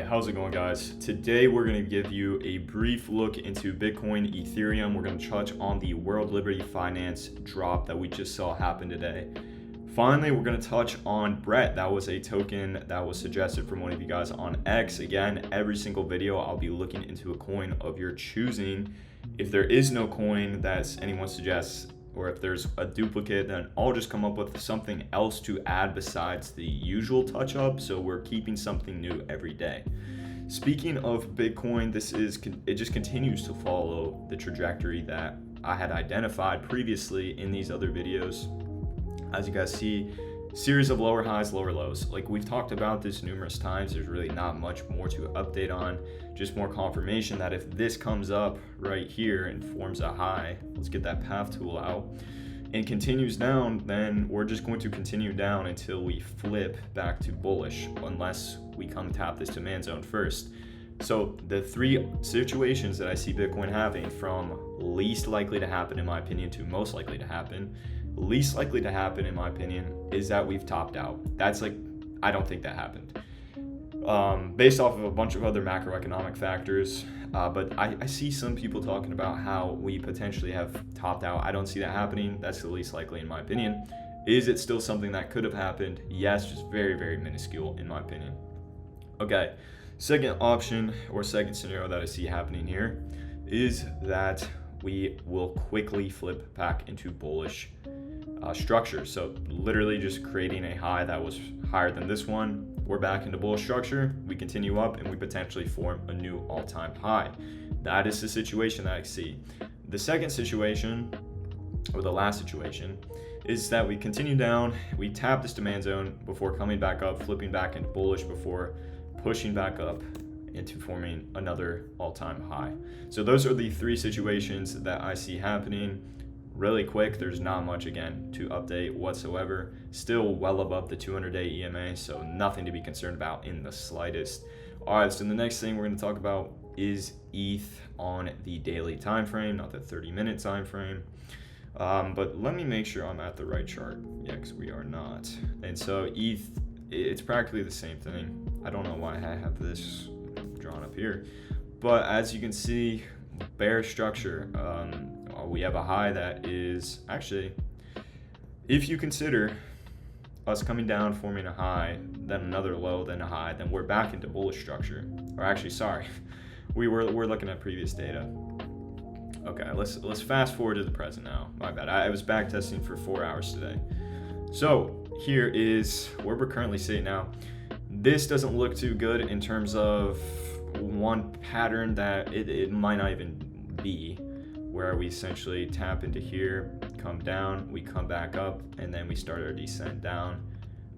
Alright, how's it going, guys? Today we're going to give you a brief look into Bitcoin, Ethereum. We're going to touch on the World Liberty Finance drop that we just saw happen today. Finally, we're going to touch on BRET. That was a token that was suggested from one of you guys on X. Again, every single video I'll be looking into a coin of your choosing. If there is no coin that anyone suggests, or if there's a duplicate, then I'll just come up with something else to add besides the usual touch up. So we're keeping something new every day. Speaking of Bitcoin, it just continues to follow the trajectory that I had identified previously in these other videos. As you guys see, series of lower highs, lower lows. Like we've talked about this numerous times, there's really not much more to update on, just more confirmation that if this comes up right here and forms a high, let's get that path tool out, and continues down, then we're just going to continue down until we flip back to bullish, unless we come tap this demand zone first. So the three situations that I see Bitcoin having, from least likely to happen in my opinion to most likely to happen. Least likely to happen in my opinion is that we've topped out. That's like, I don't think that happened based off of a bunch of other macroeconomic factors, but I see some people talking about how we potentially have topped out. I don't see that happening. That's the least likely in my opinion. Is it still something that could have happened? Yes, just very, very minuscule in my opinion. Okay, second option or second scenario that I see happening here is that we will quickly flip back into bullish structure. So literally just creating a high that was higher than this one. We're back into bullish structure. We continue up and we potentially form a new all-time high. That is the situation that I see. The second situation, or the last situation, is that we continue down, we tap this demand zone before coming back up, flipping back into bullish before pushing back up into forming another all-time high. So those are the three situations that I see happening. Really quick, there's not much again to update whatsoever. Still well above the 200-day EMA, so nothing to be concerned about in the slightest. All right, so the next thing we're going to talk about is ETH on the daily time frame, not the 30-minute time frame. But let me make sure I'm at the right chart. Yeah, because we are not. And so ETH, it's practically the same thing. I don't know why I have this drawn up here, but as you can see, bear structure. We have a high that is actually, if you consider us coming down, forming a high, then another low, then a high, then we're back into bullish structure. Or actually, sorry, we're looking at previous data. Okay, let's fast forward to the present now. My bad. I was back testing for 4 hours today. So here is where we're currently sitting now. This doesn't look too good in terms of one pattern that it might not even be, where we essentially tap into here, come down, we come back up, and then we start our descent down.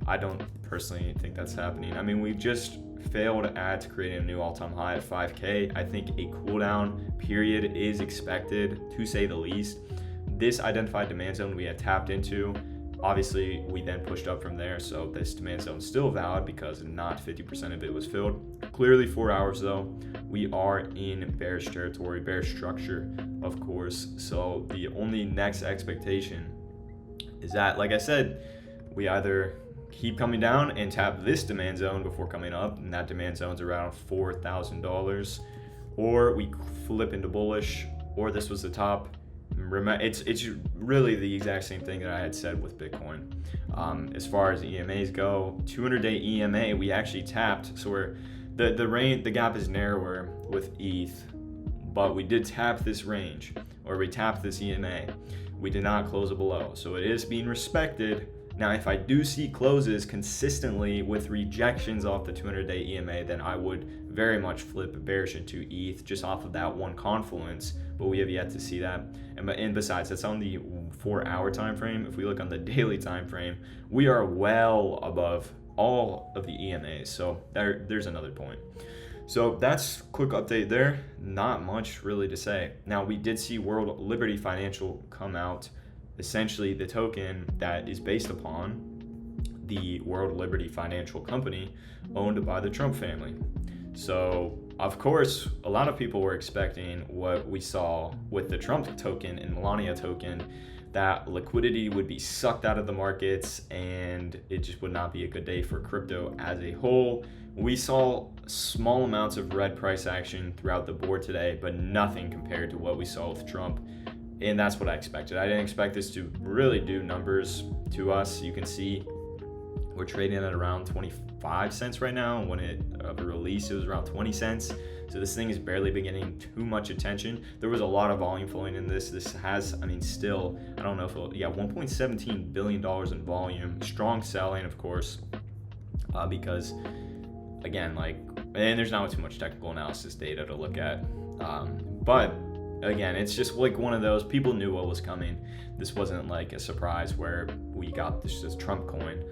I don't personally think that's happening. I mean, we've just failed at creating a new all-time high at 5K. I think a cooldown period is expected, to say the least. This identified demand zone we had tapped into, obviously we then pushed up from there, so this demand zone is still valid because not 50% of it was filled. Clearly 4 hours though, we are in bearish territory, bearish structure, of course. So the only next expectation is that, like I said, we either keep coming down and tap this demand zone before coming up, and that demand zone's around $4,000, or we flip into bullish, or this was the top. Remember, it's really the exact same thing that I had said with Bitcoin. As far as EMAs go, 200-day EMA we actually tapped, so we're the gap is narrower with ETH, but we did tap this range, or we tapped this EMA. We did not close it below, so it is being respected. Now, if I do see closes consistently with rejections off the 200-day EMA, then I would very much flip bearish into ETH just off of that one confluence, but we have yet to see that. And besides, that's on the 4-hour time frame. If we look on the daily time frame, we are well above all of the EMAs, so there's another point. So that's quick update there. Not much really to say. Now, we did see World Liberty Financial come out, essentially the token that is based upon the World Liberty Financial Company owned by the Trump family. So of course, a lot of people were expecting what we saw with the Trump token and Melania token, that liquidity would be sucked out of the markets and it just would not be a good day for crypto as a whole. We saw small amounts of red price action throughout the board today, but nothing compared to what we saw with Trump. And that's what I expected. I didn't expect this to really do numbers to us. You can see we're trading at around 25 cents right now. When it released, it was around 20 cents. So this thing is barely been getting too much attention. There was a lot of volume flowing in this. This has, still, I don't know if it'll, $1.17 billion in volume. Strong selling, of course, because, again, and there's not too much technical analysis data to look at. But again, it's just like one of those, people knew what was coming. This wasn't like a surprise where we got this Trump coin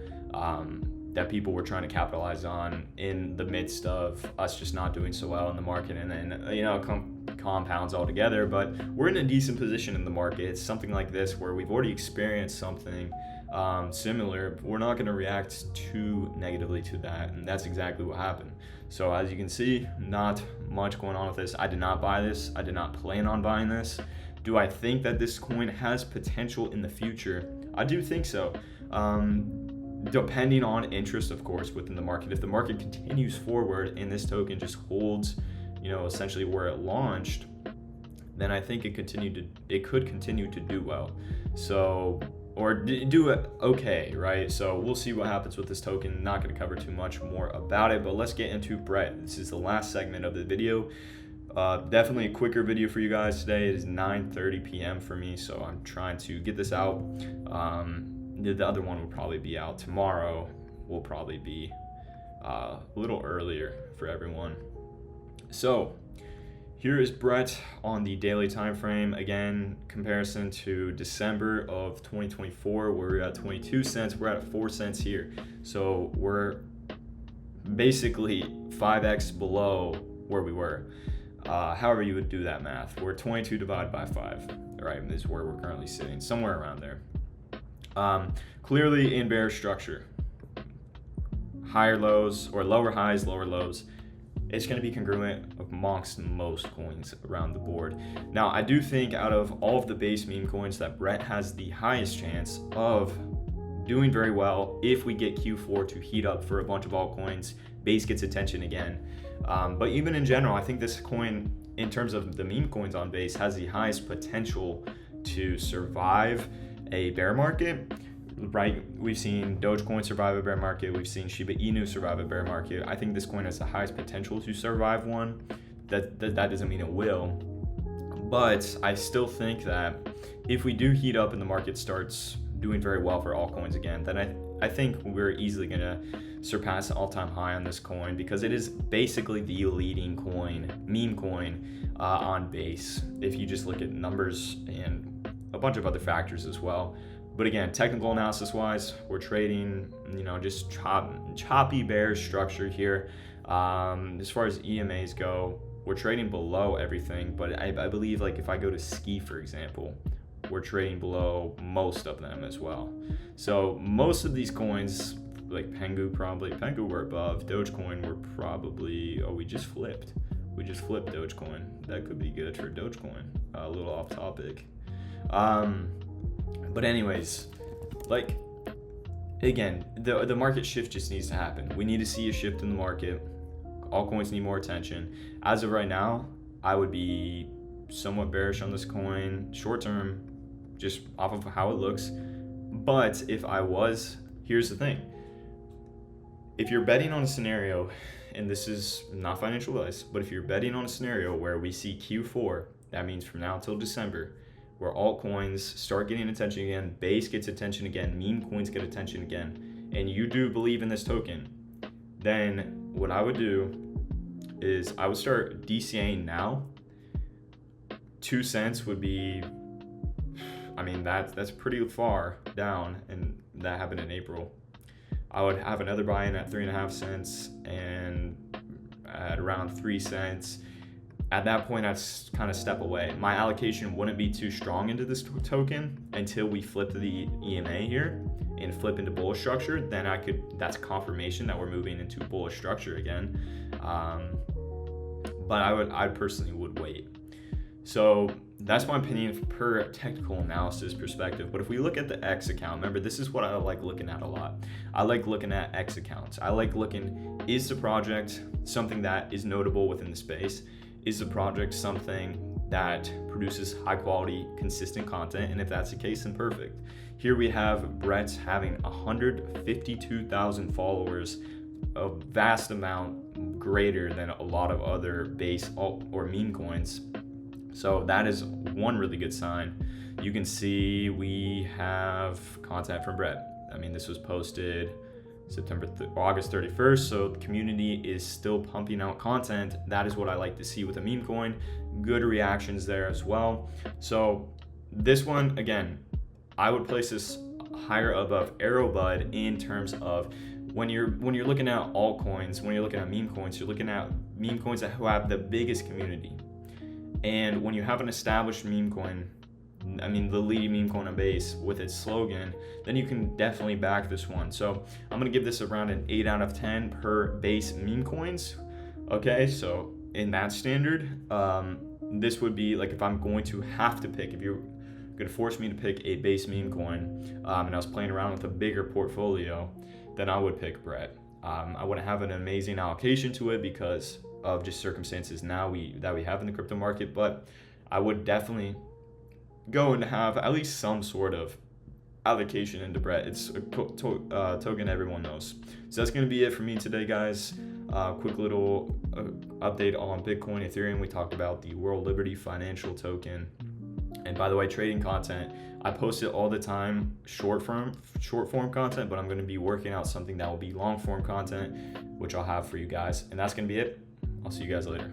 that people were trying to capitalize on in the midst of us just not doing so well in the market, and then compounds all together. But we're in a decent position in the market. It's something like this where we've already experienced something similar. We're not going to react too negatively to that, and that's exactly what happened. So as you can see, not much going on with this. I did not buy this. I did not plan on buying this. Do I think that this coin has potential in the future? I do think so. Depending on interest, of course, within the market. If the market continues forward and this token just holds, essentially where it launched, then I think it could continue to do well. So, or do it okay, right? So we'll see what happens with this token. Not going to cover too much more about it, but let's get into Brett. This is the last segment of the video. Definitely a quicker video for you guys today. It is 9:30 p.m. for me, so I'm trying to get this out. The other one will probably be out tomorrow. Will probably be a little earlier for everyone. So here is Brett on the daily time frame. Again, comparison to December of 2024, where we're at 22 cents. We're at 4 cents here. So we're basically 5x below where we were. However you would do that math. We're 22 divided by 5, right? Is where we're currently sitting, somewhere around there. Clearly in bear structure, higher lows or lower highs, lower lows. It's going to be congruent amongst most coins around the board. Now, I do think out of all of the base meme coins that Brett has the highest chance of doing very well if we get Q4 to heat up for a bunch of altcoins. Base gets attention again. But even in general, I think this coin, in terms of the meme coins on base, has the highest potential to survive a bear market, right? We've seen Dogecoin survive a bear market. We've seen Shiba Inu survive a bear market. I think this coin has the highest potential to survive one. That doesn't mean it will, but I still think that if we do heat up and the market starts doing very well for altcoins again, then I think we're easily going to surpass the all-time high on this coin, because it is basically the leading coin, meme coin, on base, if you just look at numbers and a bunch of other factors as well. But again, technical analysis wise, we're trading, just choppy bear structure here. As far as EMAs go, we're trading below everything, but I believe, like, if I go to Ski, for example, we're trading below most of them as well. So most of these coins, like Pengu we're above. Dogecoin we're probably, we just flipped Dogecoin. That could be good for Dogecoin. A little off topic. But anyways, like, again, the market shift just needs to happen. We need to see a shift in the market. Altcoins need more attention. As of right now, I would be somewhat bearish on this coin short term, just off of how it looks. But if I was, here's the thing. If you're betting on a scenario, and this is not financial advice, but if you're betting on a scenario where we see Q4, that means from now until December, where altcoins start getting attention again, base gets attention again, meme coins get attention again, and you do believe in this token, then what I would do is I would start DCAing now. 2 cents would be, that's pretty far down, and that happened in April. I would have another buy-in at 3.5 cents and at around 3 cents. At that point, I'd kind of step away. My allocation wouldn't be too strong into this token until we flip the EMA here and flip into bullish structure. Then that's confirmation that we're moving into bullish structure again. But I personally would wait. So that's my opinion per technical analysis perspective. But if we look at the X account, remember, this is what I like looking at a lot. I like looking at X accounts. I like looking, is the project something that is notable within the space? Is the project something that produces high quality, consistent content? And if that's the case, then perfect. Here we have Brett's having 152,000 followers, a vast amount greater than a lot of other base alt or meme coins. So that is one really good sign. You can see we have content from Brett. I mean, this was posted August 31st, so the community is still pumping out content. That is what I like to see with a meme coin. Good reactions there as well. So this one, again, I would place this higher above AEROBUD in terms of when you're looking at altcoins, when you're looking at meme coins, you're looking at meme coins that have the biggest community. And when you have an established meme coin, I mean the leading meme coin on base with its slogan, then you can definitely back this one. So I'm gonna give this around an 8 out of 10 per base meme coins. Okay, so in that standard, this would be like if I'm going to have to pick, if you're gonna force me to pick a base meme coin, and I was playing around with a bigger portfolio, then I would pick Brett. I wouldn't have an amazing allocation to it because of just circumstances now that we have in the crypto market, but I would definitely go and have at least some sort of allocation into Brett. It's a token everyone knows. So that's going to be it for me today, guys. Quick little update on Bitcoin, Ethereum. We talked about the World Liberty financial token. And by the way, trading content, I post it all the time, short form content, but I'm going to be working out something that will be long form content, which I'll have for you guys. And that's going to be it. I'll see you guys later.